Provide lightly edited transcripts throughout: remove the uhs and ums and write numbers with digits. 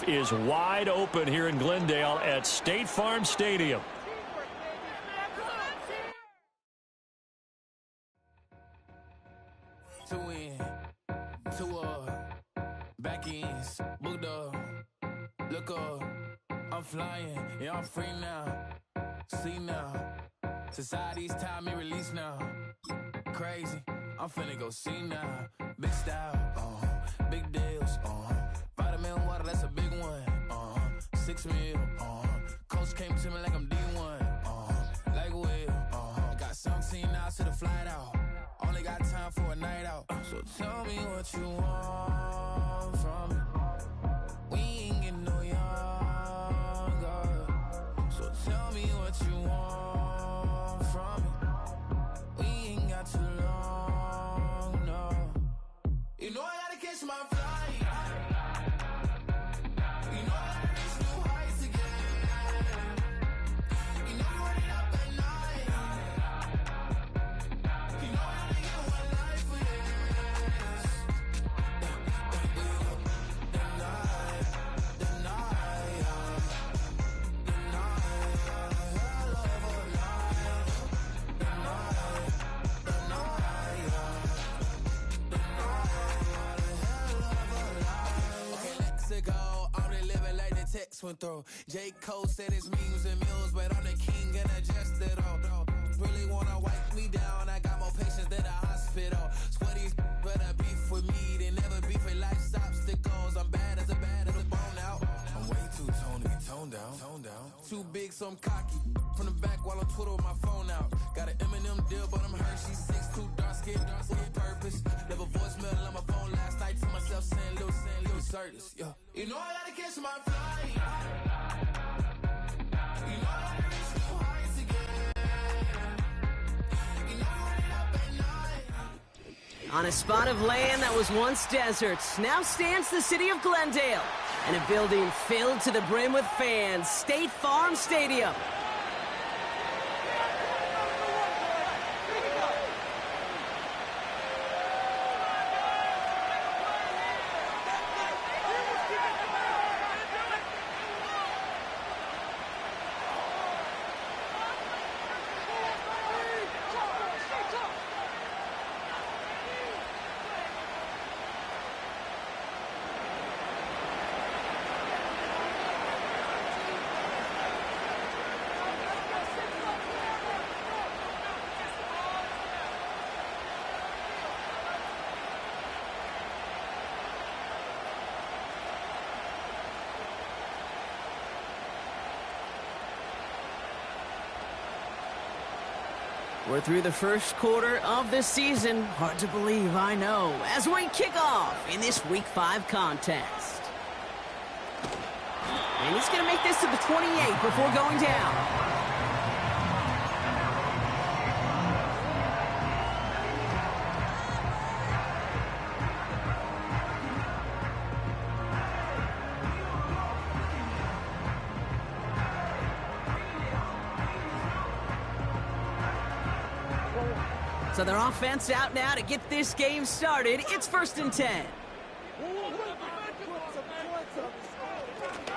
turf is wide open here in Glendale at State Farm Stadium. Two in, two back ends, booked up, look up, I'm flying, yeah, I'm free now, see now, society's time me release now, crazy, I'm finna go see now, big style, big deals, vitamin water, that's a big one, 6 mil, coach came to me like I'm D1, like Will, got 17 hours to the flight out. Only got time for a night out. So tell me what you want from me. We ain't getting no younger. So tell me what you want from me. We ain't got too long, no. You know I gotta catch my flight. You know I gotta reach new heights again. You know you running up at night. You know I gotta get one life for this. Text went through. J. Cole said it's memes and mules, but I'm the king and adjust it all. Really wanna wipe me down. I got more patience than a hospital. Sweaty better beef with me. They never beef with life's obstacles. I'm bad as a bone out. I'm way too toned down. Too big, so I'm cocky. From the back while I'm Twitter with my phone out. Got an Eminem deal, but I'm Hershey 6'2", dark skin, with purpose. Never voicemail on my phone last night to myself saying little Curtis. Yeah. You know I gotta catch my flight. You know I gotta reach new heights again. You know you're running up at night. On a spot of land that was once desert, now stands the city of Glendale, and a building filled to the brim with fans, State Farm Stadium. We're through the first quarter of this season. Hard to believe, I know, as we kick off in this Week 5 contest. And he's going to make this to the 28 before going down. So their offense out now to get this game started. It's 1st and 10.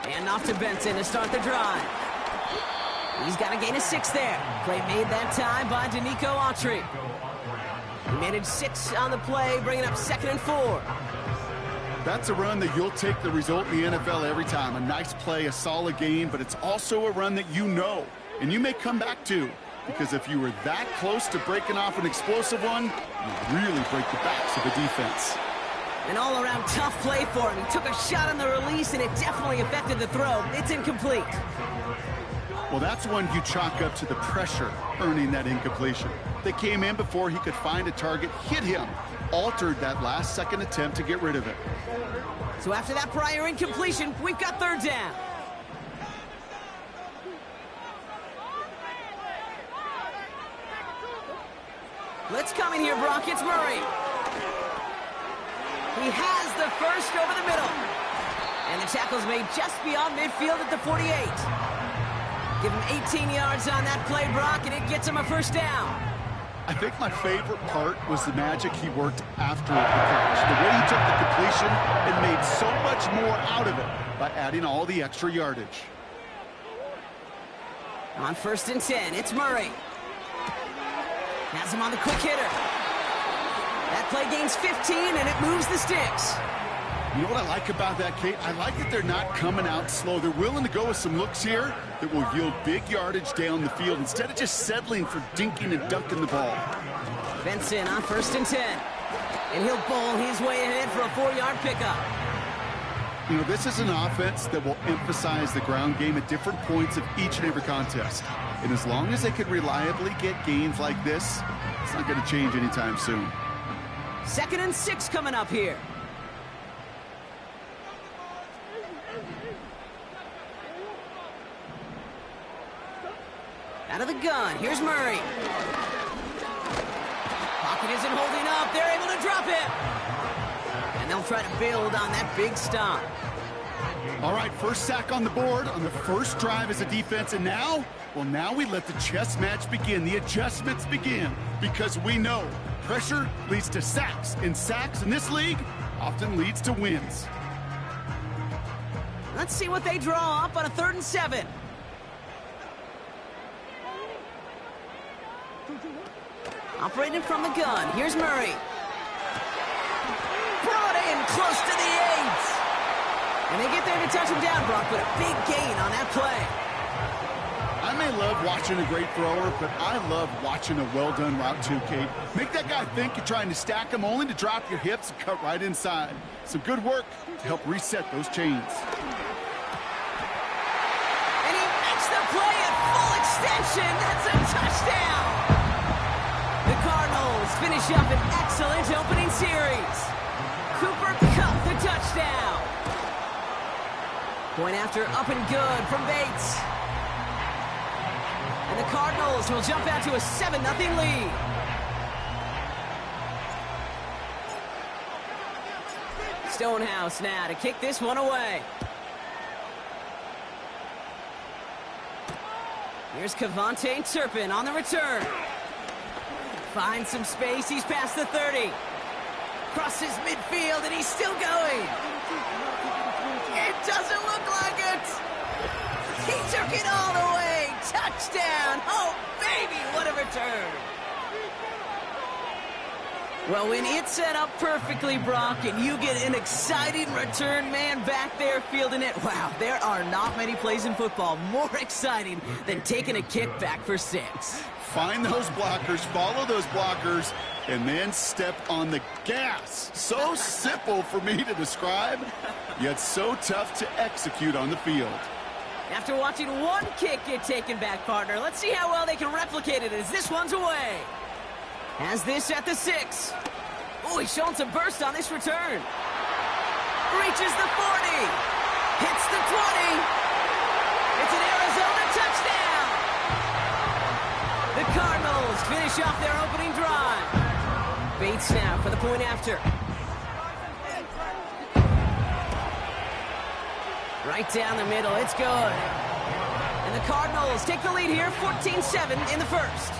And off to Benson to start the drive. He's got a gain of 6 there. Play made that time by Danico Autry. He managed 6 on the play, bringing up 2nd and 4. That's a run that you'll take the result in the NFL every time. A nice play, a solid game, but it's also a run that you know, and you may come back to. Because if you were that close to breaking off an explosive one, you'd really break the backs of the defense. An all-around tough play for him. He took a shot on the release, and it definitely affected the throw. It's incomplete. Well, that's one you chalk up to the pressure earning that incompletion. They came in before he could find a target, hit him, altered that last-second attempt to get rid of it. So after that prior incompletion, we've got 3rd down. Blitz coming here, Brock. It's Murray. He has the first over the middle. And the tackle's made just beyond midfield at the 48. Give him 18 yards on that play, Brock, and it gets him a 1st down. I think my favorite part was the magic he worked after the catch. The way he took the completion and made so much more out of it by adding all the extra yardage. On 1st and 10, it's Murray. Has him on the quick hitter. That play gains 15, and it moves the sticks. You know what I like about that, Kate? I like that they're not coming out slow. They're willing to go with some looks here that will yield big yardage down the field instead of just settling for dinking and dunking the ball. Benson on 1st and 10. And he'll bowl his way ahead for a 4-yard pickup. You know, this is an offense that will emphasize the ground game at different points of each and every contest. And as long as they can reliably get gains like this, it's not going to change anytime soon. 2nd and 6 coming up here. Out of the gun, here's Murray. Pocket isn't holding up. They're able to drop it. And they'll try to build on that big stop. All right, first sack on the board on the first drive as a defense. And now, well, now we let the chess match begin. The adjustments begin because we know pressure leads to sacks. And sacks in this league often leads to wins. Let's see what they draw up on a 3rd and 7. Operating from the gun, here's Murray. Brought in close to the 8. And they get there to touch him down, Brock, but a big gain on that play. I may love watching a great thrower, but I love watching a well-done route too, Kate. Make that guy think you're trying to stack him only to drop your hips and cut right inside. Some good work to help reset those chains. And he makes the play at full extension. That's a touchdown. The Cardinals finish up an excellent opening series. Cooper Kupp the touchdown. Point after up and good from Bates. And the Cardinals will jump out to a 7-0 lead. Stonehouse now to kick this one away. Here's Kevontae Turpin on the return. Finds some space, he's past the 30. Crosses midfield, and he's still going. It doesn't look like it. He took it all the way. Touchdown. Oh, baby, what a return. Well, when it's set up perfectly, Brock, and you get an exciting return man back there fielding it, wow, there are not many plays in football more exciting than taking a kick back for 6. Find those blockers, follow those blockers, and then step on the gas. So simple for me to describe, yet so tough to execute on the field. After watching one kick get taken back, partner, let's see how well they can replicate it as this one's away. Has this at the 6. Oh, he's showing some burst on this return. Reaches the 40. Hits the 20. It's an Arizona touchdown. The Cardinals finish off their opening drive. Bates now for the point after. Right down the middle, it's good. And the Cardinals take the lead here, 14-7 in the first.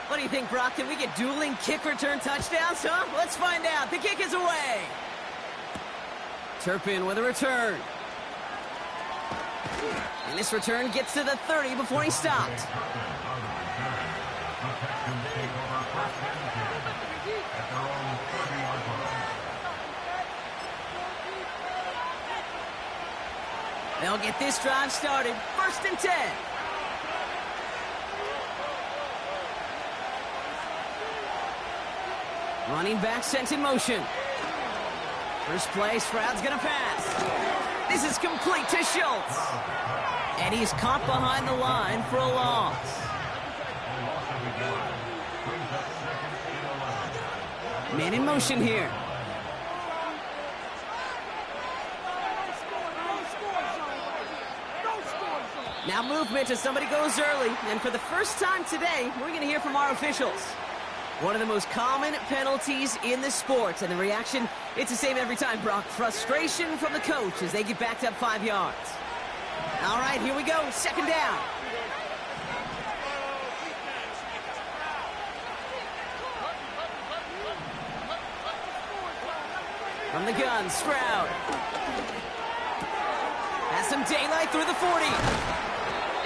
What do you think, Brock? Can we get dueling kick return touchdowns, huh? Let's find out. The kick is away. Turpin with a return. And this return gets to the 30 before he stopped. They'll get this drive started. 1st and 10. Running back sent in motion. First play, Stroud's gonna pass. This is complete to Schultz. And he's caught behind the line for a loss. Man in motion here. Now movement as somebody goes early. And for the first time today, we're going to hear from our officials. One of the most common penalties in the sport. And the reaction, it's the same every time, Brock. Frustration from the coach as they get backed up 5 yards. All right, here we go. 2nd down. From the gun, Stroud. Has some daylight through the 40.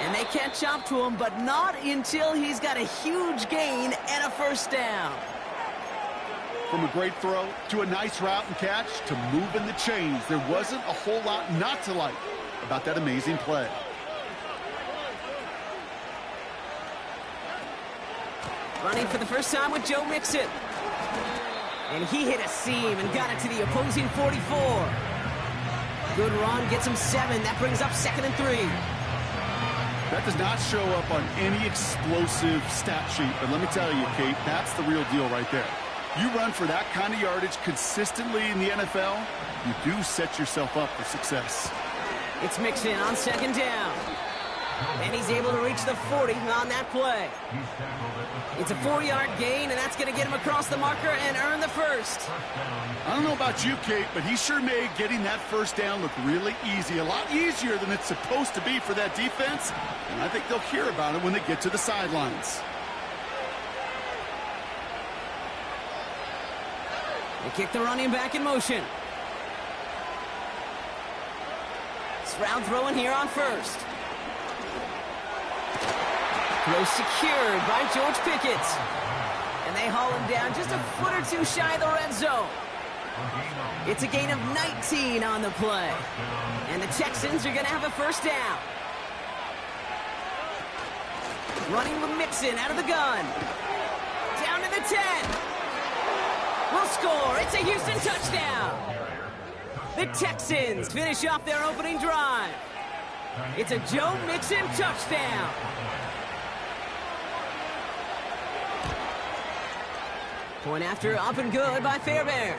And they can't chop to him, but not until he's got a huge gain and a first down. From a great throw to a nice route and catch to moving the chains, there wasn't a whole lot not to like about that amazing play. Running for the first time with Joe Mixon. And he hit a seam and got it to the opposing 44. Good run, gets him 7. That brings up 2nd and 3. That does not show up on any explosive stat sheet, but let me tell you, Kate, that's the real deal right there. You run for that kind of yardage consistently in the NFL, you do set yourself up for success. It's Mixon on 2nd down. And he's able to reach the 40 on that play. It's a 4-yard gain, and that's going to get him across the marker and earn the first. I don't know about you, Kate, but he sure made getting that first down look really easy. A lot easier than it's supposed to be for that defense. And I think they'll hear about it when they get to the sidelines. They kick the running back in motion. Stroud throwing here on first. Throw secured by George Pickett. And they haul him down just a foot or two shy of the red zone. It's a gain of 19 on the play. And the Texans are going to have a first down. Running with Mixon out of the gun. Down to the 10. Will score. It's a Houston touchdown. The Texans finish off their opening drive. It's a Joe Mixon touchdown. Point after up and good by Fairbairn.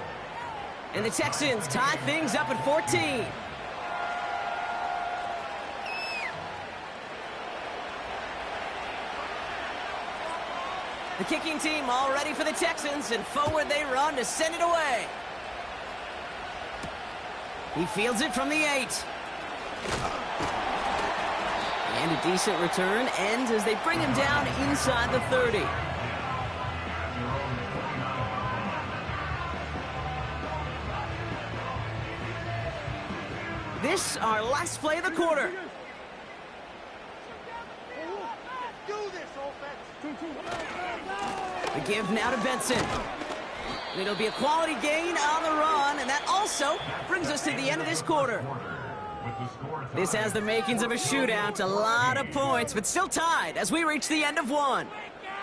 And the Texans tie things up at 14. The kicking team all ready for the Texans, and forward they run to send it away. He fields it from the 8. And a decent return ends as they bring him down inside the 30. This our last play of the quarter. The give now to Benson. And it'll be a quality gain on the run, and that also brings us to the end of this quarter. This has the makings of a shootout, a lot of points, but still tied as we reach the end of one.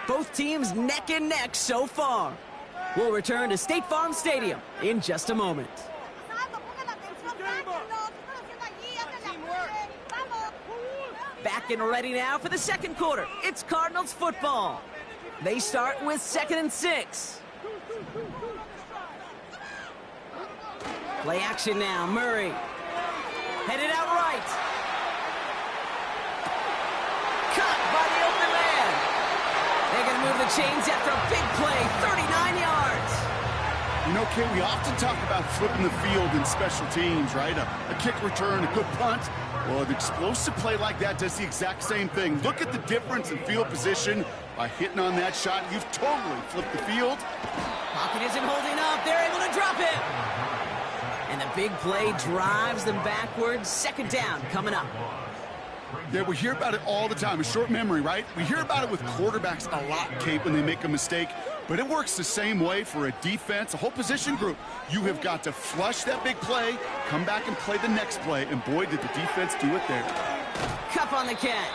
Both teams neck and neck so far. We'll return to State Farm Stadium in just a moment. Back and ready now for the second quarter. It's Cardinals football. They start with 2nd and 6. Play action now. Murray. Headed out right. Cut by the open man. They're going to move the chains after a big play. 39 yards. You know, Kate, we often talk about flipping the field in special teams, right? A kick return, a good punt. Well, an explosive play like that does the exact same thing. Look at the difference in field position. By hitting on that shot, you've totally flipped the field. Pocket isn't holding up. They're able to drop it. And the big play drives them backwards. 2nd down coming up. Yeah, we hear about it all the time. A short memory, right? We hear about it with quarterbacks a lot, Kate, when they make a mistake. But it works the same way for a defense, a whole position group. You have got to flush that big play, come back and play the next play. And boy, did the defense do it there. Cup on the catch.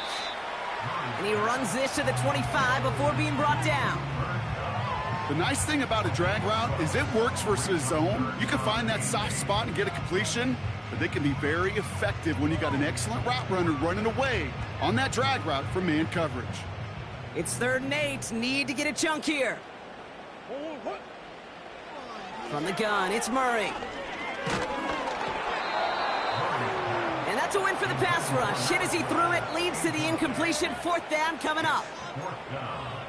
And he runs this to the 25 before being brought down. The nice thing about a drag route is it works versus zone. You can find that soft spot and get a completion, but they can be very effective when you got an excellent route runner running away on that drag route from man coverage. It's 3rd and 8. Need to get a chunk here. From the gun, it's Murray. And that's a win for the pass rush. Hit as he threw it, leads to the incompletion. 4th down coming up.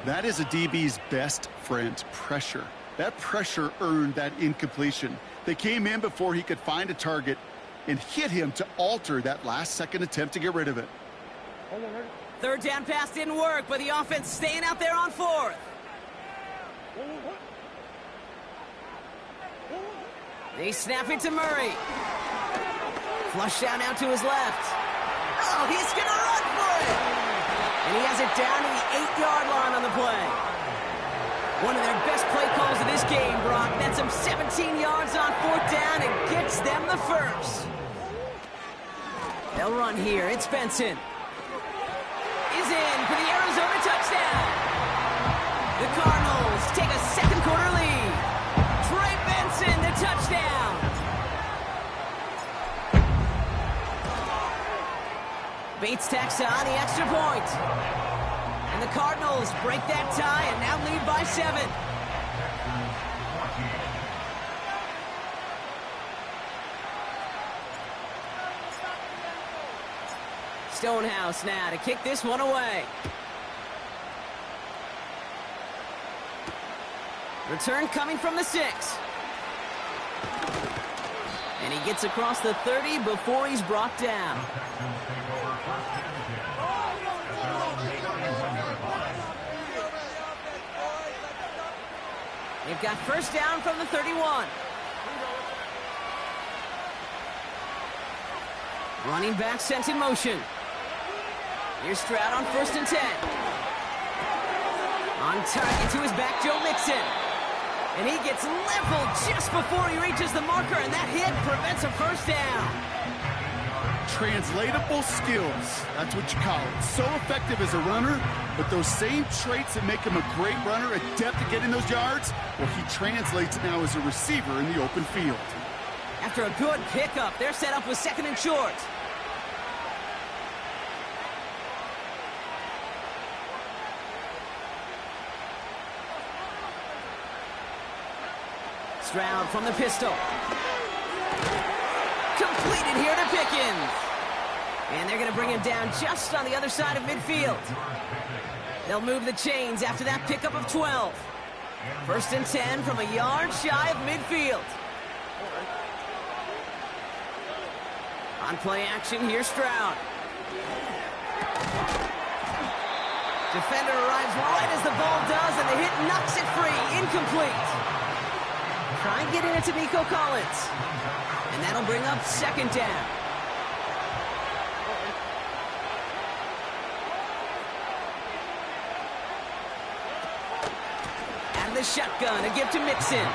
That is a DB's best friend, pressure. That pressure earned that incompletion. They came in before he could find a target and hit him to alter that last-second attempt to get rid of it. 3rd down pass didn't work, but the offense staying out there on 4th. They snap it to Murray. Flush down out to his left. Oh, he's going to run for it. And he has it down to the 8-yard line on the play. One of their best play calls of this game, Brock. Nets them 17 yards on 4th down and gets them the first. They'll run here. It's Benson. Is in for the Arizona touchdown. The Cardinals take a second quarter lead. Trey Benson, the touchdown. Bates tacks on the extra point. And the Cardinals break that tie and now lead by 7. Stonehouse now to kick this one away. Return coming from the 6. And he gets across the 30 before he's brought down. They've got first down from the 31. Running back sent in motion. Here's Stroud on 1st and 10. On target to his back, Joe Mixon. And he gets leveled just before he reaches the marker, and that hit prevents a first down. Translatable skills. That's what you call it. So effective as a runner, but those same traits that make him a great runner, adept at getting those yards, well, he translates now as a receiver in the open field. After a good pickup, they're set up with 2nd and short. Stroud from the pistol. Completed here to Pickens. And they're going to bring him down just on the other side of midfield. They'll move the chains after that pickup of 12. 1st and 10 from a yard shy of midfield. On play action, here's Stroud. Defender arrives right as the ball does, and the hit knocks it free. Incomplete. Try and get it to Nico Collins. And that'll bring up 2nd down. Out of the shotgun, a give to Mixon.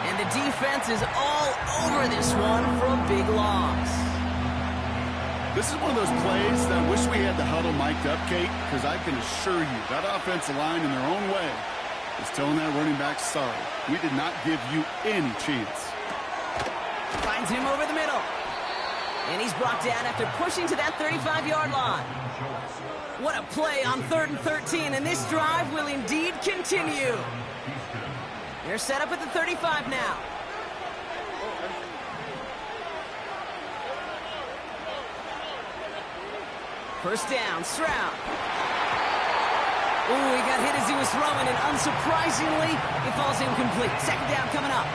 And the defense is all over this one for a big loss. This is one of those plays that I wish we had the huddle mic'd up, Kate, because I can assure you that offensive line in their own way is telling that running back, sorry, we did not give you any chance. Finds him over the middle. And he's brought down after pushing to that 35-yard line. What a play on 3rd and 13, and this drive will indeed continue. They're set up at the 35 now. First down, Stroud. Ooh, he got hit as he was throwing, and unsurprisingly, it falls incomplete. 2nd down coming up.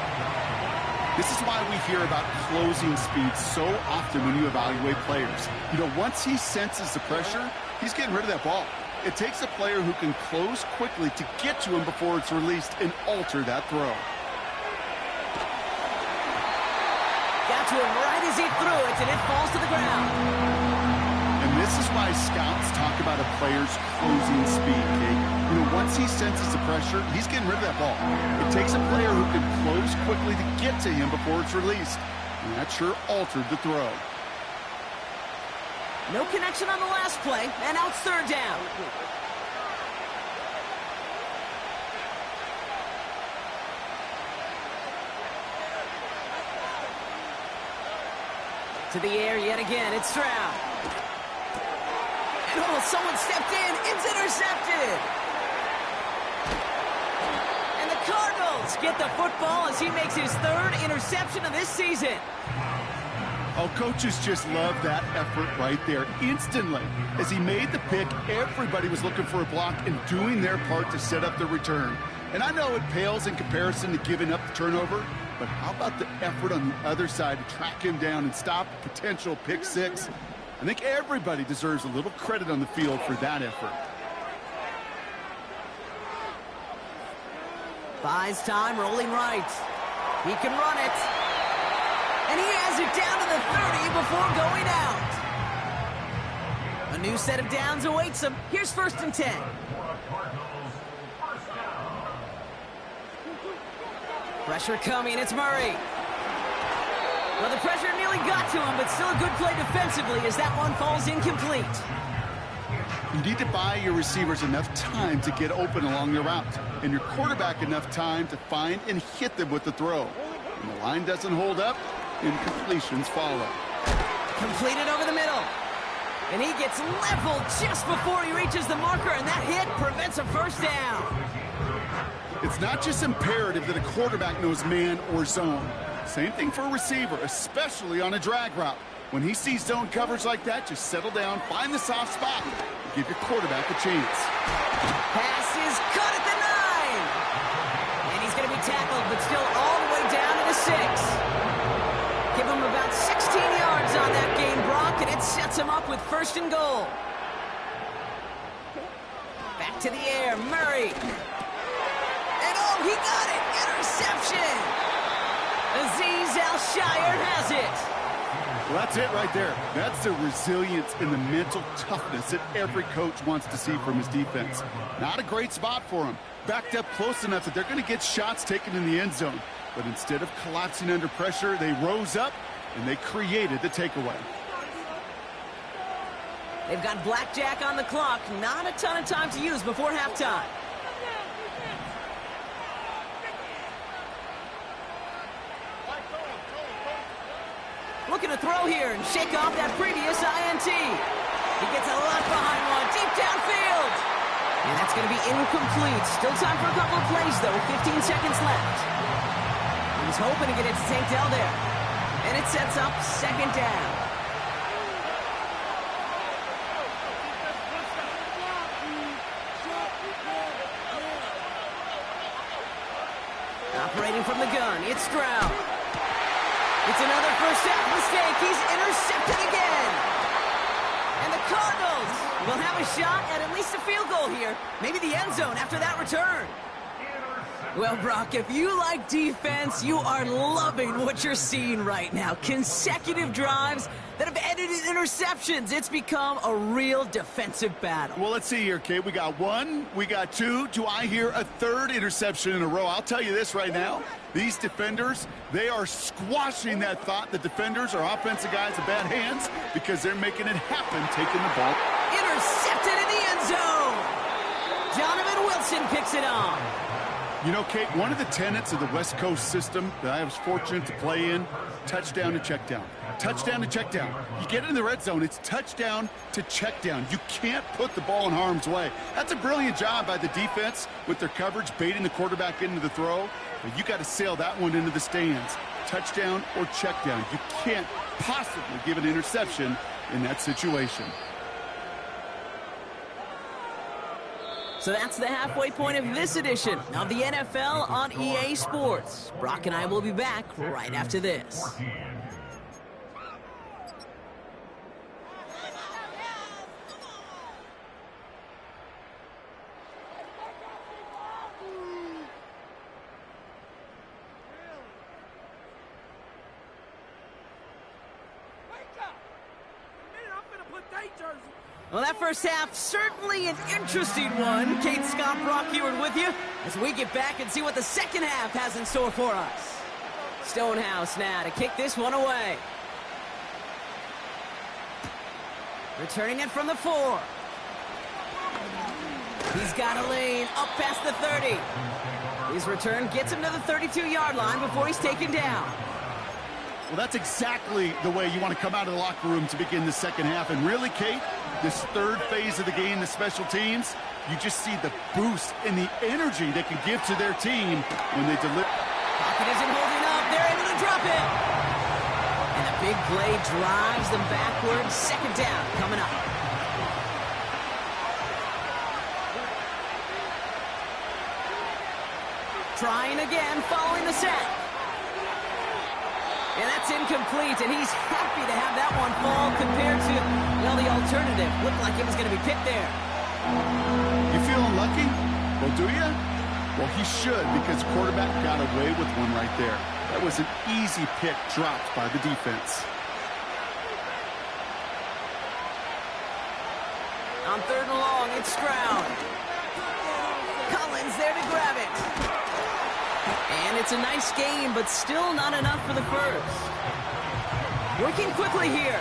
This is why we hear about closing speed so often when you evaluate players. You know, once he senses the pressure, he's getting rid of that ball. It takes a player who can close quickly to get to him before it's released and alter that throw. Got to him right as he threw it, and it falls to the ground. And this is why scouts talk about a player's closing speed, Kate. You know, once he senses the pressure, he's getting rid of that ball. It takes a player who can close quickly to get to him before it's released. And that sure altered the throw. No connection on the last play, and now it's 3rd down. To the air yet again, it's Stroud. Oh, someone stepped in. It's intercepted. And the Cardinals get the football as he makes his 3rd interception of this season. Oh, coaches just love that effort right there. Instantly, as he made the pick, everybody was looking for a block and doing their part to set up the return. And I know it pales in comparison to giving up the turnover, but how about the effort on the other side to track him down and stop a potential pick 6? I think everybody deserves a little credit on the field for that effort. Buys time, rolling right. He can run it. And he has it down to the 30 before going out. A new set of downs awaits him. Here's 1st and 10. Pressure coming, it's Murray. Well, the pressure nearly got to him, but still a good play defensively as that one falls incomplete. You need to buy your receivers enough time to get open along the route, and your quarterback enough time to find and hit them with the throw. When the line doesn't hold up, incompletions follow. Completed over the middle. And he gets leveled just before he reaches the marker, and that hit prevents a 1st down. It's not just imperative that a quarterback knows man or zone. Same thing for a receiver, especially on a drag route. When he sees zone coverage like that, just settle down, find the soft spot, and give your quarterback a chance. Pass is cut at the 9. And he's going to be tackled, but still all the way down to the 6. Give him about 16 yards on that gain, Brock, and it sets him up with 1st and goal. Back to the air, Murray. And oh, he got it! Interception! Azeez Al-Shaair has it. Well, that's it right there. That's the resilience and the mental toughness that every coach wants to see from his defense. Not a great spot for him. Backed up close enough that they're going to get shots taken in the end zone. But instead of collapsing under pressure, they rose up and they created the takeaway. They've got blackjack on the clock. Not a ton of time to use before halftime. Looking to throw here and shake off that previous INT. He gets a lot behind one, deep downfield. And that's going to be incomplete. Still time for a couple of plays, though. 15 seconds left. He's hoping to get it to Tank Dell there. And it sets up 2nd down. Operating from the gun, it's Stroud. It's another 1st half mistake. He's intercepted again. And the Cardinals will have a shot at least a field goal here. Maybe the end zone after that return. Well, Brock, if you like defense, you are loving what you're seeing right now. Consecutive drives that have ended in interceptions. It's become a real defensive battle. Well, let's see here, Kate. We got 1, we got 2. Do I hear a 3rd interception in a row? I'll tell you this right now. These defenders, they are squashing that thought. The defenders are offensive guys in bad hands because they're making it happen, taking the ball. Intercepted in the end zone. Donovan Wilson picks it on. You know, Kate, one of the tenets of the West Coast system that I was fortunate to play in, touchdown to check down. Touchdown to check down. You get in the red zone, it's touchdown to check down. You can't put the ball in harm's way. That's a brilliant job by the defense with their coverage, baiting the quarterback into the throw. But you got to sail that one into the stands. Touchdown or check down. You can't possibly give an interception in that situation. So that's the halfway point of this edition of the NFL on EA Sports. Brock and I will be back right after this. Well, that 1st half, certainly an interesting one. Kate, Scott, Brock Huard with you as we get back and see what the 2nd half has in store for us. Stonehouse now to kick this one away. Returning it from the 4. He's got a lane up past the 30. His return gets him to the 32-yard line before he's taken down. Well, that's exactly the way you want to come out of the locker room to begin the 2nd half. And really, Kate, this 3rd phase of the game, the special teams, you just see the boost and the energy they can give to their team when they deliver. Pocket isn't holding up. They're able to drop it. And a big play drives them backwards. 2nd down coming up. Trying again, following the sack. And that's incomplete, and he's happy to have that one fall compared to, well, the alternative. Looked like it was going to be picked there. You feeling lucky? Well, do you? Well, he should, because quarterback got away with one right there. That was an easy pick dropped by the defense. On 3rd and long, it's Stroud. Collins there to grab it. And it's a nice game, but still not enough for the first. Working quickly here.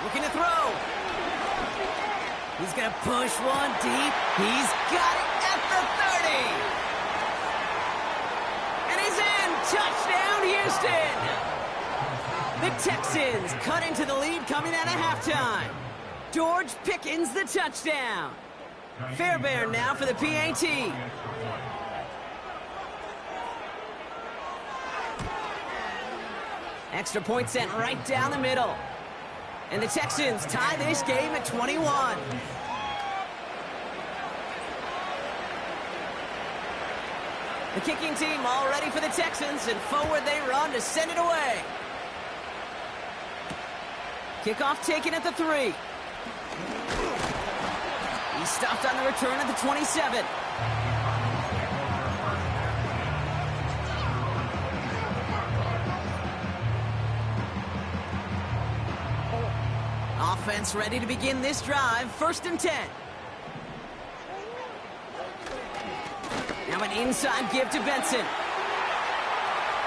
Looking to throw. He's going to push one deep. He's got it at the 30. And he's in. Touchdown, Houston. The Texans cut into the lead coming out of halftime. George Pickens the touchdown. Fairbairn now for the PAT. Extra point sent right down the middle. And the Texans tie this game at 21. The kicking team all ready for the Texans, and forward they run to send it away. Kickoff taken at the 3. He stopped on the return at the 27. Offense ready to begin this drive. 1st and 10. Now an inside give to Benson.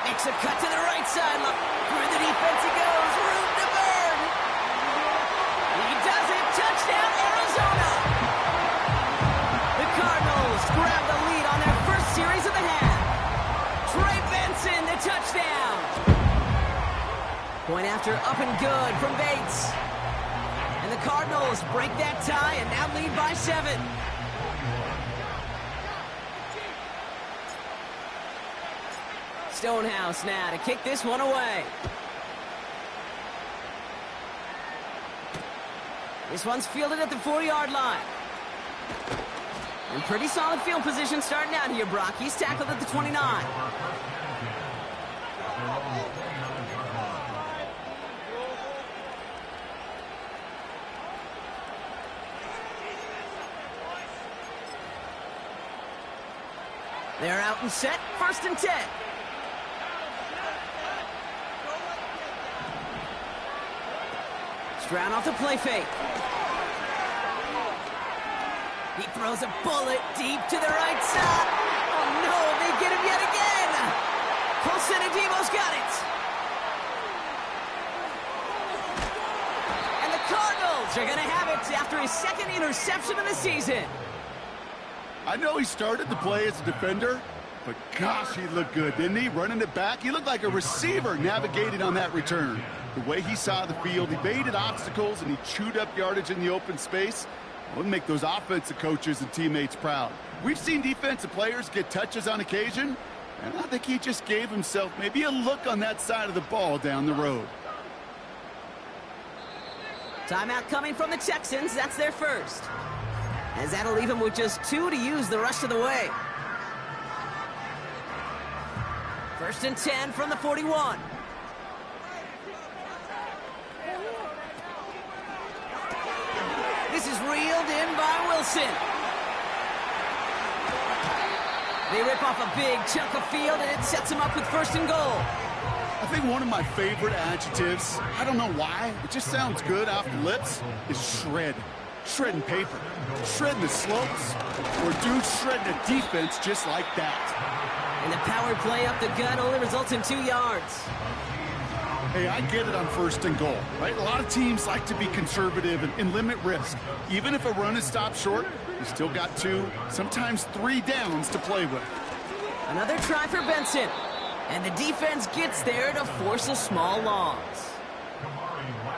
Makes a cut to the right side. Look, through the defense he goes. Room to burn. He does it. Touchdown, Arizona. The Cardinals grab the lead on their first series of the half. Trey Benson, the touchdown. Point after up and good from Bates. And the Cardinals break that tie and now lead by 7. Stonehouse now to kick this one away. This one's fielded at the 4-yard line. And pretty solid field position starting out here, Brock. He's tackled at the 29. They're out and set. 1st and 10. Stroud off the play fake. He throws a bullet deep to the right side. Oh no, they get him yet again. Colson Adebo's got it. And the Cardinals are going to have it after his 2nd interception of the season. I know he started the play as a defender, but gosh, he looked good, didn't he? Running it back, he looked like a receiver navigating on that return. The way he saw the field, he baited obstacles and he chewed up yardage in the open space. It would make those offensive coaches and teammates proud. We've seen defensive players get touches on occasion, and I think he just gave himself maybe a look on that side of the ball down the road. Timeout coming from the Texans. That's their first. As that'll leave him with just 2 to use the rest of the way. 1st and 10 from the 41. This is reeled in by Wilson. They rip off a big chunk of field, and it sets him up with 1st and goal. I think one of my favorite adjectives, I don't know why, it just sounds good off the lips, is shred. Shredding paper, shredding the slopes, or dude shredding a defense just like that. And the power play up the gut only results in 2 yards. Hey, I get it on 1st and goal, right? A lot of teams like to be conservative and limit risk. Even if a run is stopped short, you still got 2, sometimes 3 downs to play with. Another try for Benson. And the defense gets there to force a small loss.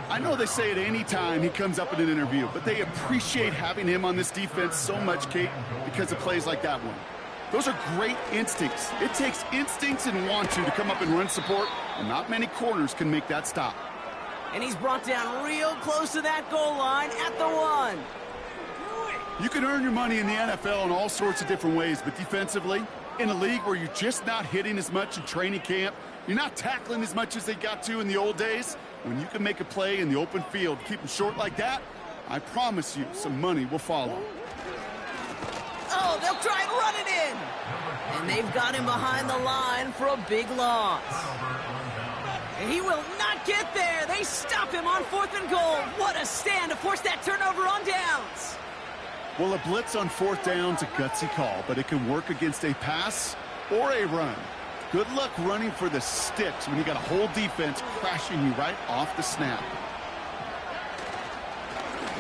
I know they say it any time he comes up in an interview, but they appreciate having him on this defense so much, Kate, because of plays like that one. Those are great instincts. It takes instincts and want to come up and run support, and not many corners can make that stop. And he's brought down real close to that goal line at the 1. You can earn your money in the NFL in all sorts of different ways, but defensively, in a league where you're just not hitting as much in training camp, you're not tackling as much as they got to in the old days, when you can make a play in the open field, keep them short like that, I promise you some money will follow. Oh, they'll try and run it in. And they've got him behind the line for a big loss. And he will not get there. They stop him on 4th and goal. What a stand to force that turnover on downs. Well, a blitz on 4th down's a gutsy call, but it can work against a pass or a run. Good luck running for the sticks when you got a whole defense crashing you right off the snap.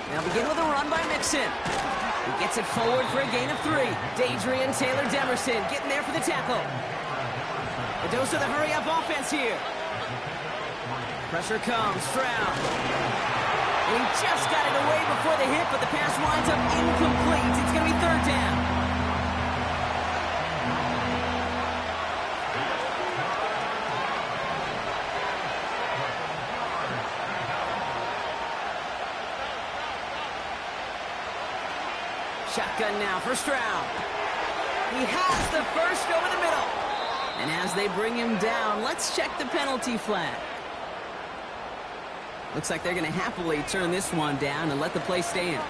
They'll begin with a run by Mixon. He gets it forward for a gain of 3. Dadrian Taylor-Demerson getting there for the tackle. A dose of the hurry-up offense here. Pressure comes, Stroud. And he just got it away before the hit, but the pass winds up incomplete. It's going to be 3rd down. Shotgun now for Stroud. He has the first over the middle. And as they bring him down, let's check the penalty flag. Looks like they're going to happily turn this one down and let the play stand.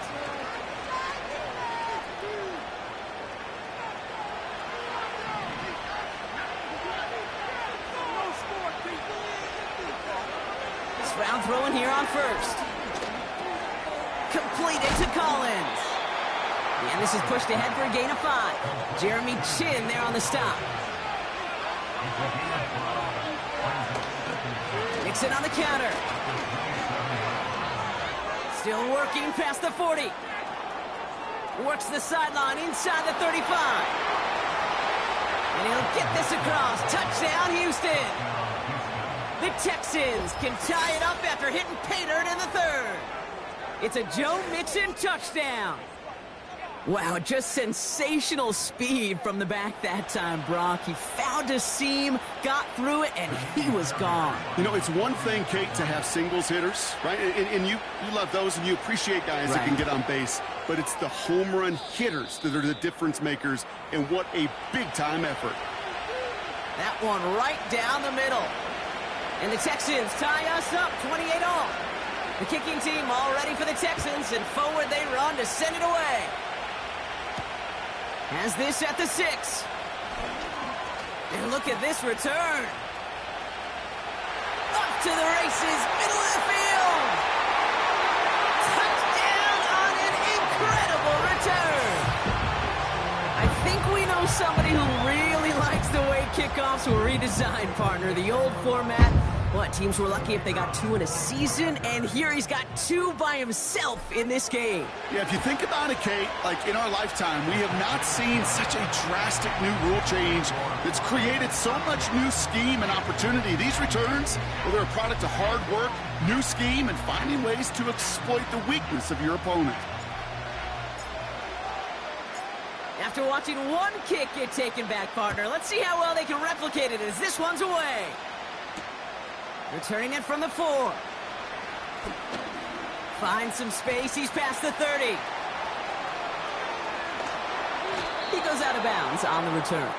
Stroud throwing here on 1st. Completed to Collins. And this is pushed ahead for a gain of 5. Jeremy Chin there on the stop. Mixon on the counter. Still working past the 40. Works the sideline inside the 35. And he'll get this across. Touchdown, Houston. The Texans can tie it up after hitting pay dirt in the 3rd. It's a Joe Mixon touchdown. Wow, just sensational speed from the back that time, Brock. He found a seam, got through it, and he was gone. You know, it's one thing, Kate, to have singles hitters, right? And you love those, and you appreciate guys that can get on base. But it's the home run hitters that are the difference makers, and what a big-time effort. That one right down the middle. And the Texans tie us up 28-all. The kicking team all ready for the Texans, and forward they run to send it away. Has this at the 6. And look at this return. Up to the races, middle of the field. Touchdown on an incredible return. I think we know somebody who really likes the way kickoffs were redesigned, partner. The old format. What, teams were lucky if they got 2 in a season, and here he's got 2 by himself in this game. Yeah, if you think about it, Kate, like in our lifetime, we have not seen such a drastic new rule change that's created so much new scheme and opportunity. These returns, well, they're a product of hard work, new scheme, and finding ways to exploit the weakness of your opponent. After watching one kick get taken back, partner, let's see how well they can replicate it as this one's away. Returning it from the 4. Finds some space. He's past the 30. He goes out of bounds on the return.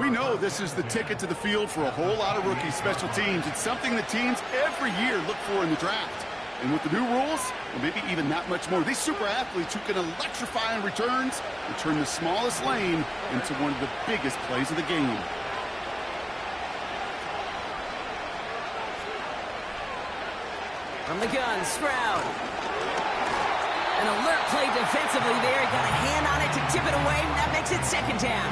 We know this is the ticket to the field for a whole lot of rookie special teams. It's something that teams every year look for in the draft. And with the new rules, well, maybe even that much more, these super athletes who can electrify in returns and turn the smallest lane into one of the biggest plays of the game. From the gun, Stroud. An alert play defensively there. He got a hand on it to tip it away, and that makes it 2nd down.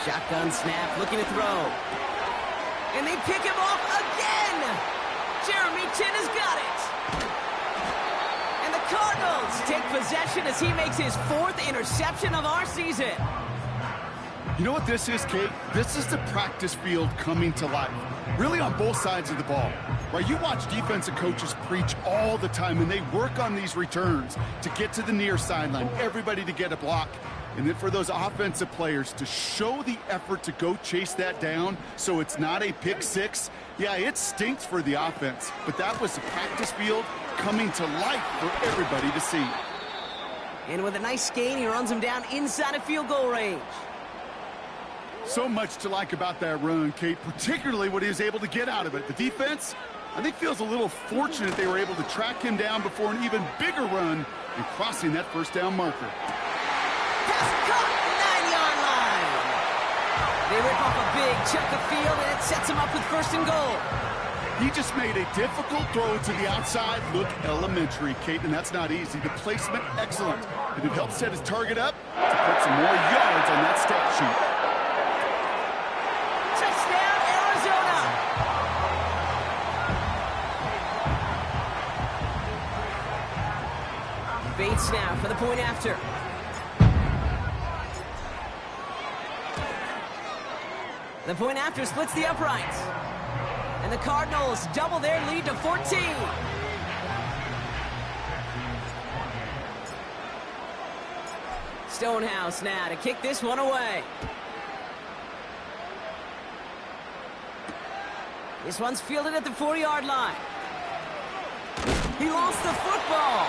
Shotgun snap, looking to throw. And they pick him off again! Jeremy Chin has got it! Cardinals take possession as he makes his 4th interception of our season. You know what this is, Kate? This is the practice field coming to life. Really on both sides of the ball. Right? You watch defensive coaches preach all the time, and they work on these returns to get to the near sideline, everybody to get a block. And then for those offensive players to show the effort to go chase that down so it's not a pick 6, yeah, it stinks for the offense. But that was the practice field coming to life for everybody to see. And with a nice gain, he runs him down inside of field goal range. So much to like about that run, Kate, particularly what he was able to get out of it. The defense, I think, feels a little fortunate they were able to track him down before an even bigger run and crossing that first down marker. Pass caught, 9-yard line. They rip off a big chunk of field, and it sets him up with first and goal. He just made a difficult throw to the outside look elementary, Kate, and that's not easy. The placement, excellent. And it helped set his target up to put some more yards on that stat sheet. Touchdown, Arizona! Bates now for the point after. The point after splits the uprights. And the Cardinals double their lead to 14. Stonehouse now to kick this one away. This one's fielded at the 40-yard line. He lost the football.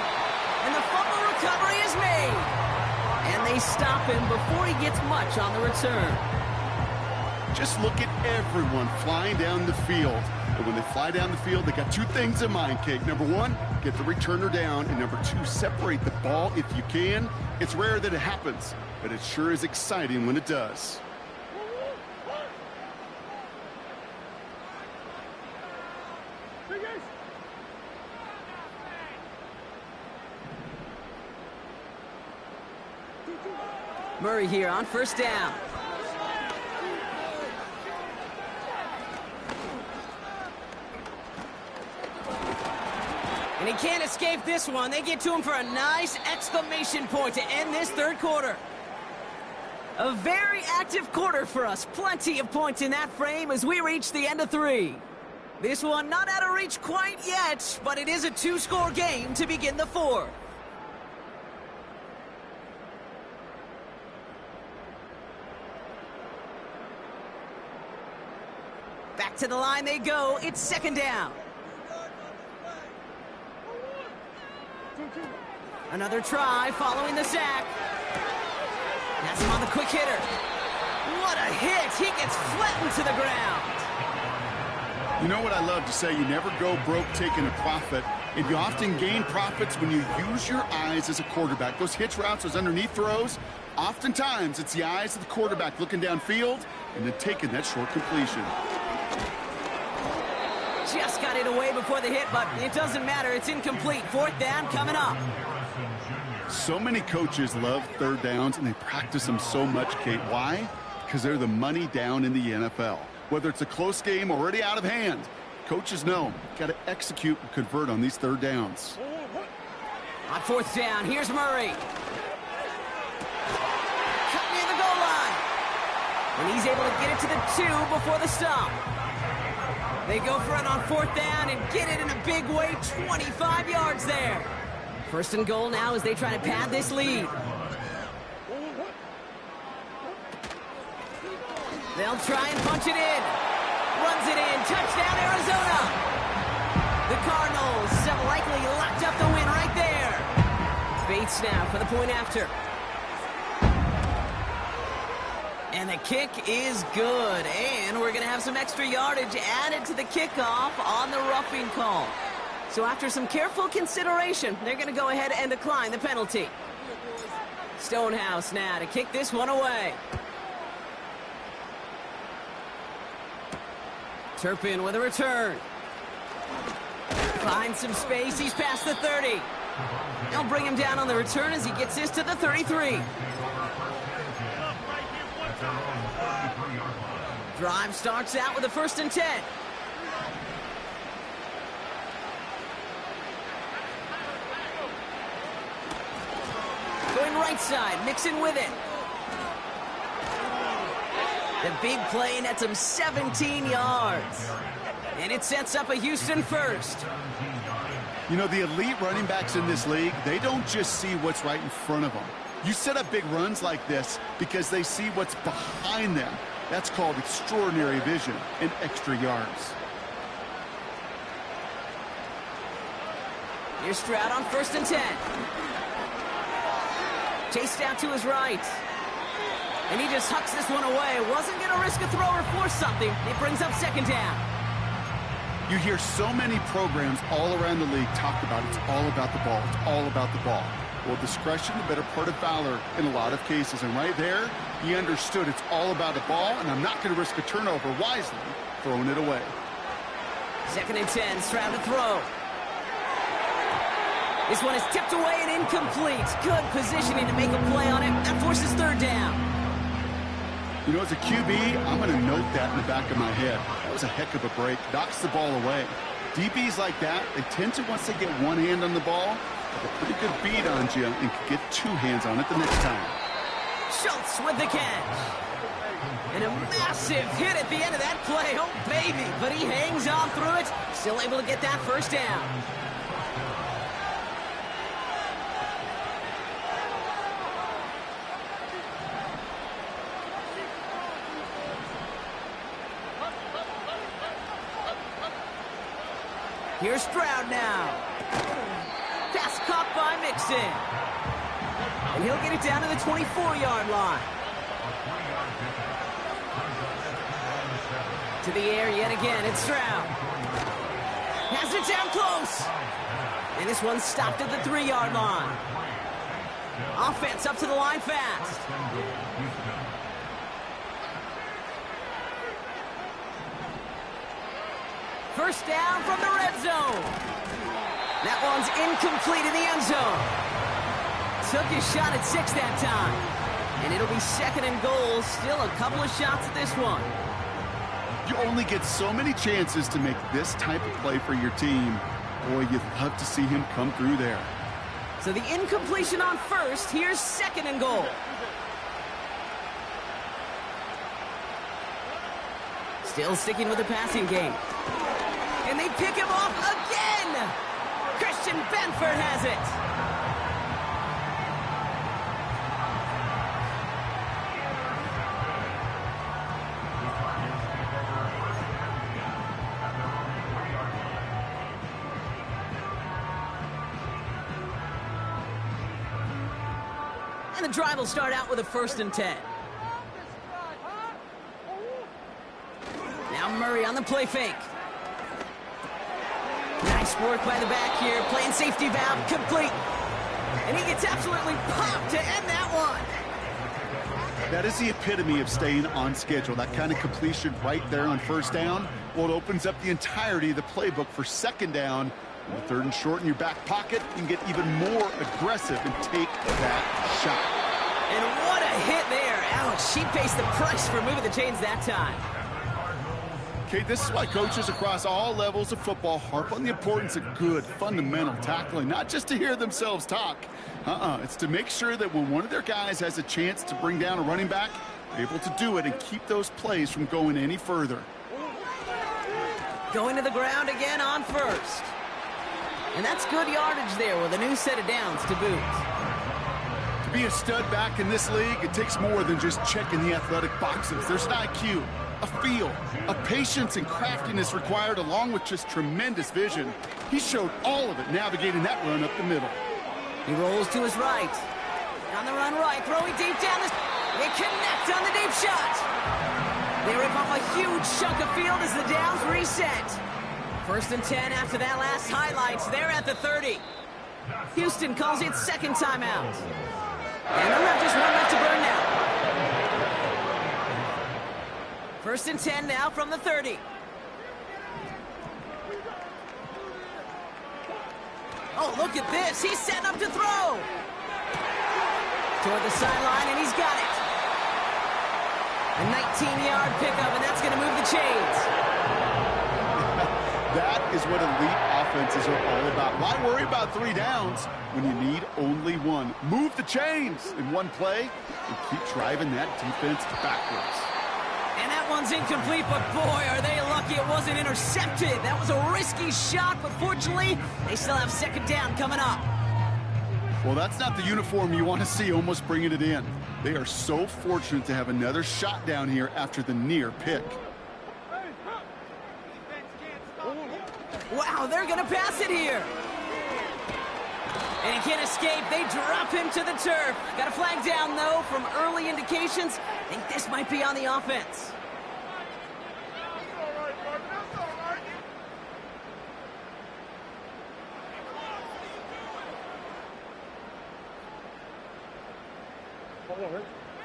And the fumble recovery is made. And they stop him before he gets much on the return. Just look at everyone flying down the field. And when they fly down the field, they got two things in mind, Kate. Number one, get the returner down. And number two, separate the ball if you can. It's rare that it happens, but it sure is exciting when it does. Murray here on first down. And he can't escape this one. They get to him for a nice exclamation point to end this third quarter. A very active quarter for us. Plenty of points in that frame as we reach the end of 3. This one not out of reach quite yet, but it is a 2-score game to begin the 4th. Back to the line they go. It's second down. Another try following the sack. That's him on the quick hitter. What a hit. He gets flattened to the ground. You know what I love to say? You never go broke taking a profit. And you often gain profits when you use your eyes as a quarterback. Those hitch routes, those underneath throws, oftentimes it's the eyes of the quarterback looking downfield and then taking that short completion. Just got it away before the hit, but it doesn't matter. It's incomplete. Fourth down coming up. So many coaches love third downs, and they practice them so much, Kate. Why? Because they're the money down in the NFL. Whether it's a close game already out of hand, coaches know got to execute and convert on these third downs. On fourth down, here's Murray. Cut near the goal line. And he's able to get it to the 2 before the stop. They go for it on fourth down and get it in a big way, 25 yards there. First and goal now as they try to pad this lead. They'll try and punch it in. Runs it in. Touchdown, Arizona. The Cardinals have likely locked up the win right there. Bates now for the point after. And the kick is good. And we're going to have some extra yardage added to the kickoff on the roughing call. So after some careful consideration, they're going to go ahead and decline the penalty. Stonehouse now to kick this one away. Turpin with a return. Finds some space. He's past the 30. They'll bring him down on the return as he gets this to the 33. Drive starts out with a 1st and 10. Going right side, mixing with it. The big play nets him 17 yards. And it sets up a Houston first. You know, the elite running backs in this league, they don't just see what's right in front of them. You set up big runs like this because they see what's behind them. That's called extraordinary vision and extra yards. Here's Stroud on 1st and 10. Chased out to his right. And he just hucks this one away. Wasn't going to risk a throw or force something. It brings up second down. You hear so many programs all around the league talk about it's all about the ball. It's all about the ball. Well, discretion, the better part of valor in a lot of cases. And right there, he understood it's all about the ball, and I'm not going to risk a turnover, wisely throwing it away. 2nd and 10, Stroud to throw. This one is tipped away and incomplete. Good positioning to make a play on it. That forces third down. You know, as a QB, I'm going to note that in the back of my head. That was a heck of a break. Knocks the ball away. DBs like that, they tend to, once they get one hand on the ball, have a pretty good beat on you and can get 2 hands on it the next time. Schultz with the catch. And a massive hit at the end of that play. Oh, baby. But he hangs on through it. Still able to get that first down. Here's Stroud now. Pass caught by Mixon. And he'll get it down to the 24-yard line. To the air yet again, it's Stroud. Has it down close. And this one's stopped at the 3-yard line. Offense up to the line fast. First down from the red zone. That one's incomplete in the end zone. Took his shot at 6 that time. And it'll be 2nd and goal. Still a couple of shots at this one. You only get so many chances to make this type of play for your team. Boy, you'd love to see him come through there. So the incompletion on first. Here's 2nd and goal. Still sticking with the passing game. And they pick him off again! Christian Benford has it! And the drive will start out with a 1st and 10. Now Murray on the play fake. Nice work by the back here. Playing safety valve complete. And he gets absolutely popped to end that one. That is the epitome of staying on schedule. That kind of completion right there on 1st down. Well, it opens up the entirety of the playbook for 2nd down. With 3rd and short in your back pocket, you can get even more aggressive and take that shot. And what a hit there. Ouch, she pays the price for moving the chains that time. Okay, this is why coaches across all levels of football harp on the importance of good, fundamental tackling, not just to hear themselves talk. It's to make sure that when one of their guys has a chance to bring down a running back, they're able to do it and keep those plays from going any further. Going to the ground again on 1st. And that's good yardage there with a new set of downs to boot. To be a stud back in this league, it takes more than just checking the athletic boxes. There's an IQ, a feel, a patience and craftiness required along with just tremendous vision. He showed all of it navigating that run up the middle. He rolls to his right. On the run right, throwing deep down the... They connect on the deep shot. They rip off a huge chunk of field as the downs reset. 1st and 10 after that last highlights. They're at the 30. Houston calls it 2nd timeout. And they'll have just one left to burn now. 1st and 10 now from the 30. Oh, look at this. He's setting up to throw. Toward the sideline, and he's got it. A 19-yard pickup, and that's going to move the chains. That is what elite offenses are all about. Why worry about 3 downs when you need only 1? Move the chains in one play and keep driving that defense backwards. And that one's incomplete, but boy, are they lucky it wasn't intercepted. That was a risky shot, but fortunately, they still have 2nd down coming up. Well, that's not the uniform you want to see almost bringing it in. They are so fortunate to have another shot down here after the near pick. Wow, they're going to pass it here. And he can't escape. They drop him to the turf. Got a flag down, though, from early indications. I think this might be on the offense.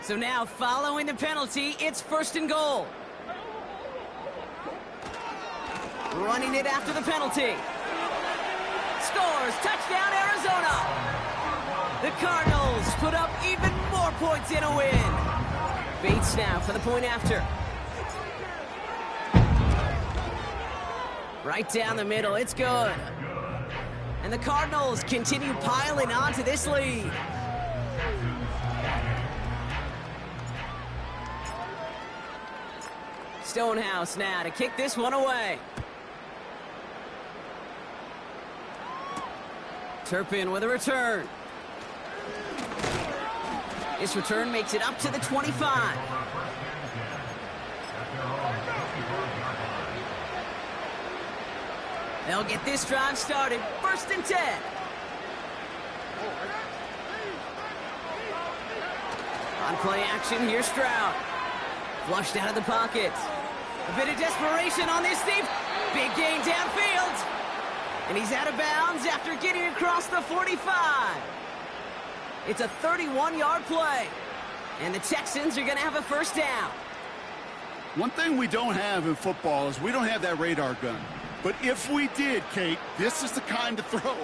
So now, following the penalty, it's 1st and goal. Running it after the penalty. Scores, touchdown Arizona. The Cardinals put up even more points in a win. Bates now for the point after. Right down the middle, it's good. And the Cardinals continue piling on to this lead. Stonehouse now to kick this one away. Turpin with a return. This return makes it up to the 25. They'll get this drive started. 1st and 10. On play action, here's Stroud. Flushed out of the pocket. A bit of desperation on this Steve. Big gain downfield. And he's out of bounds after getting across the 45. It's a 31-yard play. And the Texans are going to have a 1st down. One thing we don't have in football is we don't have that radar gun. But if we did, Kate, this is the kind of throw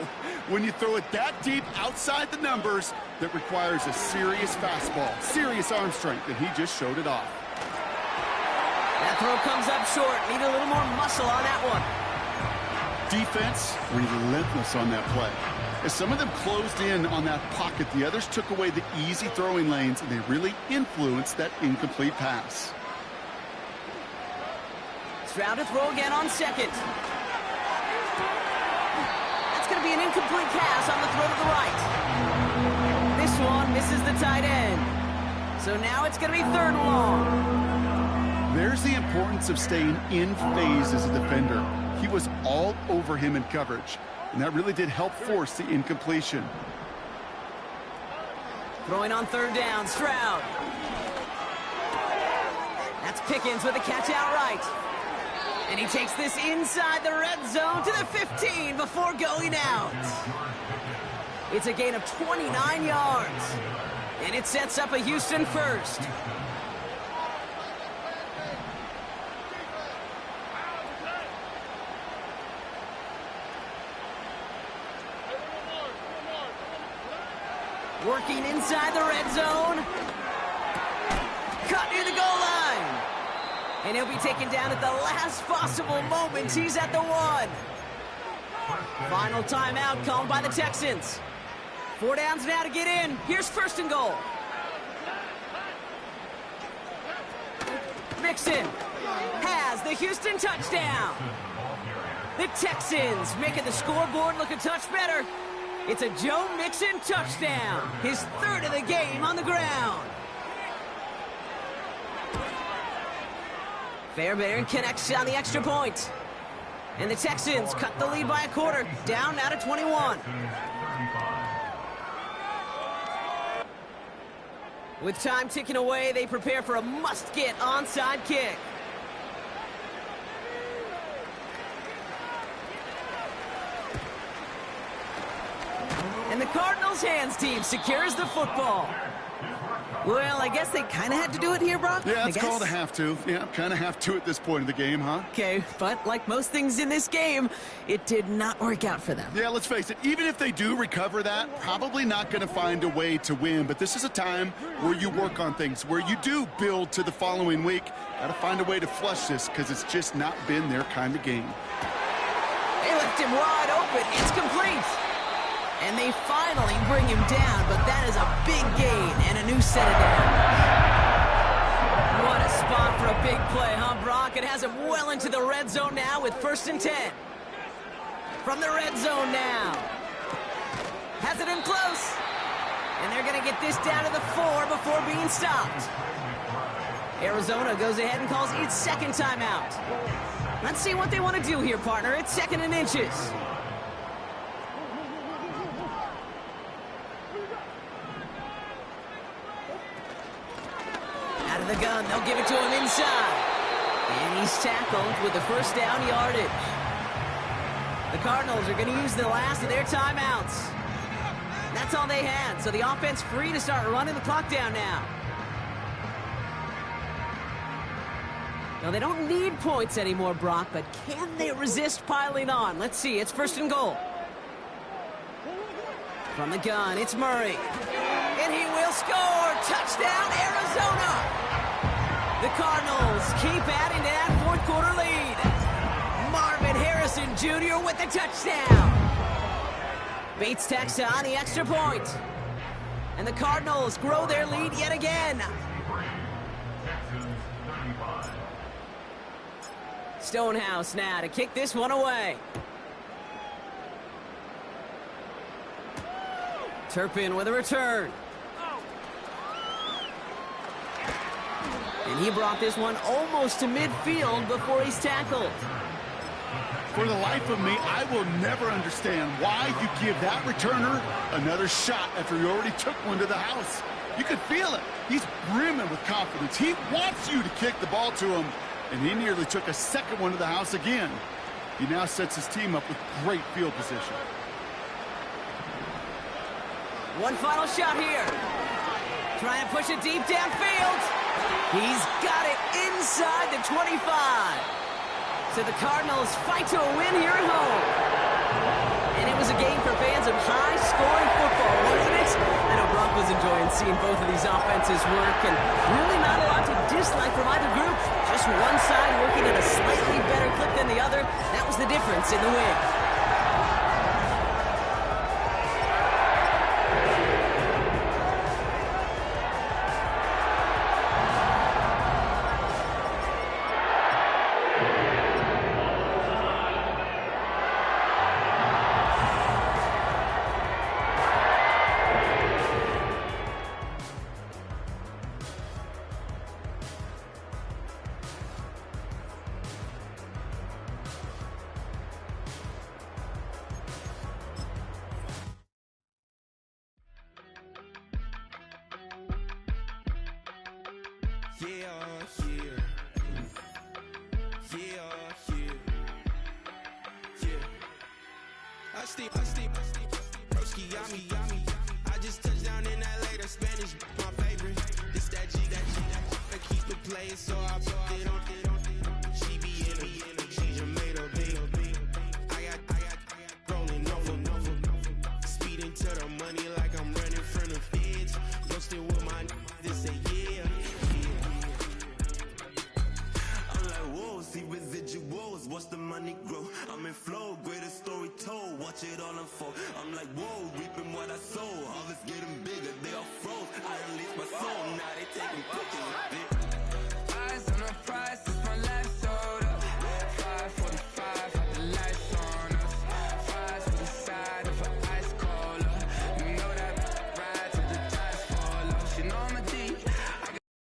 when you throw it that deep outside the numbers that requires a serious fastball, serious arm strength, and he just showed it off. That throw comes up short. Need a little more muscle on that one. Defense relentless on that play. As some of them closed in on that pocket, the others took away the easy throwing lanes, and they really influenced that incomplete pass. Stroud to throw again on 2nd. That's going to be an incomplete pass on the throw to the right. This one misses the tight end. So now it's going to be 3rd and long. There's the importance of staying in phase as a defender. He was all over him in coverage, and that really did help force the incompletion. Throwing on 3rd down, Stroud. That's Pickens with a catch out right. And he takes this inside the red zone to the 15 before going out. It's a gain of 29 yards. And it sets up a Houston 1st. Working inside the red zone. Cut near the goal line. And he'll be taken down at the last possible moment. He's at the 1. Final timeout called by the Texans. 4 downs now to get in. Here's 1st and goal. Mixon has the Houston touchdown. The Texans making the scoreboard look a touch better. It's a Joe Mixon touchdown. His 3rd of the game on the ground. Fairbairn connects on the extra point. And the Texans cut the lead by a quarter. Down now to 21. With time ticking away, they prepare for a must-get onside kick. And the Cardinals hands team secures the football. Well, I guess they kind of had to do it here, Brock. Yeah, it's called a have to. Yeah, kind of have to at this point in the game, huh? Okay, but like most things in this game, it did not work out for them. Yeah, let's face it, even if they do recover that, probably not going to find a way to win. But this is a time where you work on things, where you do build to the following week. Got to find a way to flush this because it's just not been their kind of game. They left him wide open. It's complete. And they finally bring him down, but that is a big gain and a new set of downs. What a spot for a big play, huh, Brock? It has him well into the red zone now with 1st and 10. From the red zone now. Has it in close. And they're going to get this down to the 4 before being stopped. Arizona goes ahead and calls its 2nd timeout. Let's see what they want to do here, partner. It's 2nd and inches. Out of the gun, they'll give it to him inside. And he's tackled with the first down yardage. The Cardinals are going to use the last of their timeouts. That's all they had, so the offense free to start running the clock down now. Now, they don't need points anymore, Brock, but can they resist piling on? Let's see, it's 1st and goal. From the gun, it's Murray. And he will score! Touchdown, Arizona! The Cardinals keep adding to that fourth quarter lead. Marvin Harrison Jr. with the touchdown. Bates tacks on the extra point. And the Cardinals grow their lead yet again. Stonehouse now to kick this one away. Turpin with a return. And he brought this one almost to midfield before he's tackled. For the life of me, I will never understand why you give that returner another shot after he already took one to the house. You can feel it. He's brimming with confidence. He wants you to kick the ball to him, and he nearly took a second one to the house again. He now sets his team up with great field position. One final shot here. Trying to push it deep downfield. He's got it inside the 25. So the Cardinals fight to a win here at home. And it was a game for fans of high-scoring football, wasn't it? I know Brock was enjoying seeing both of these offenses work, and really not a lot to dislike from either group. Just one side working at a slightly better clip than the other. That was the difference in the win. Broski, yummy. I just touched down in LA, the Spanish, my favorite. This that G, that keep it playing, so I put it on.